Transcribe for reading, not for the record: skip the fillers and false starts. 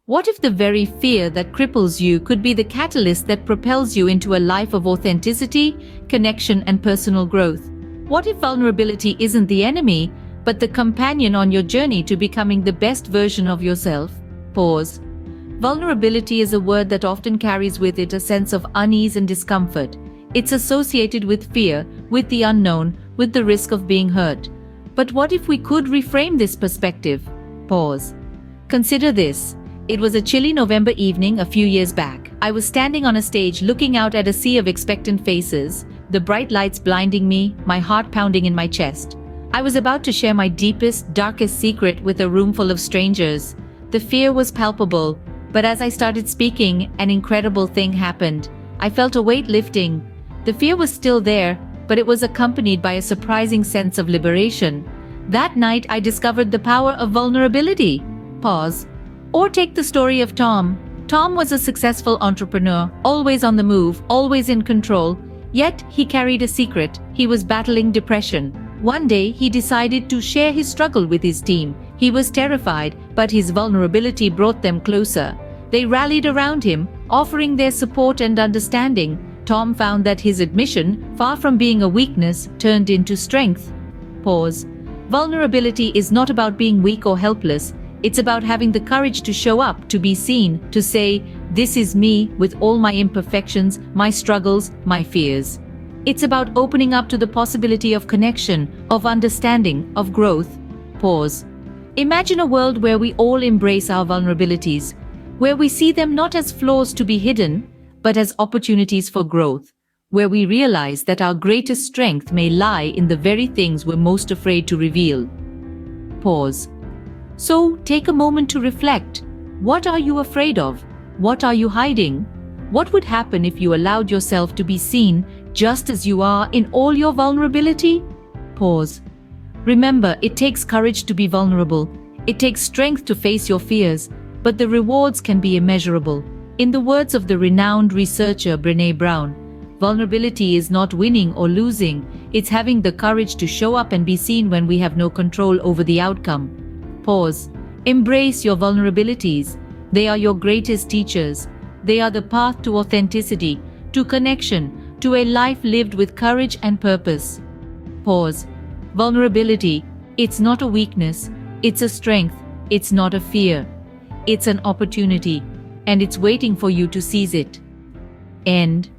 What if the very fear that cripples you could be the catalyst that propels you into a life of authenticity, connection, and personal growth? What if vulnerability isn't the enemy, but the companion on your journey to becoming the best version of yourself? Pause. Vulnerability is a word that often carries with it a sense of unease and discomfort. It's associated with fear, with the unknown, with the risk of being hurt. But what if we could reframe this perspective? Pause. Consider this. It was a chilly November evening a few years back. I was standing on a stage looking out at a sea of expectant faces, the bright lights blinding me, my heart pounding in my chest. I was about to share my deepest, darkest secret with a room full of strangers. The fear was palpable, but as I started speaking, an incredible thing happened. I felt a weight lifting. The fear was still there, but it was accompanied by a surprising sense of liberation. That night, I discovered the power of vulnerability. Pause. Or take the story of Tom. Tom was a successful entrepreneur, always on the move, always in control. Yet, he carried a secret. He was battling depression. One day, he decided to share his struggle with his team. He was terrified, but his vulnerability brought them closer. They rallied around him, offering their support and understanding. Tom found that his admission, far from being a weakness, turned into strength. Pause. Vulnerability is not about being weak or helpless. It's about having the courage to show up, to be seen, to say, "This is me with all my imperfections, my struggles, my fears." It's about opening up to the possibility of connection, of understanding, of growth. Pause. Imagine a world where we all embrace our vulnerabilities, where we see them not as flaws to be hidden, but as opportunities for growth, where we realize that our greatest strength may lie in the very things we're most afraid to reveal. Pause. So, take a moment to reflect. What are you afraid of? What are you hiding? What would happen if you allowed yourself to be seen just as you are in all your vulnerability? Pause. Remember, it takes courage to be vulnerable. It takes strength to face your fears, but the rewards can be immeasurable. In the words of the renowned researcher Brené Brown, vulnerability is not winning or losing, it's having the courage to show up and be seen when we have no control over the outcome. Pause. Embrace your vulnerabilities. They are your greatest teachers. They are the path to authenticity, to connection, to a life lived with courage and purpose. Pause. Vulnerability, it's not a weakness, it's a strength, it's not a fear. It's an opportunity, and it's waiting for you to seize it. End.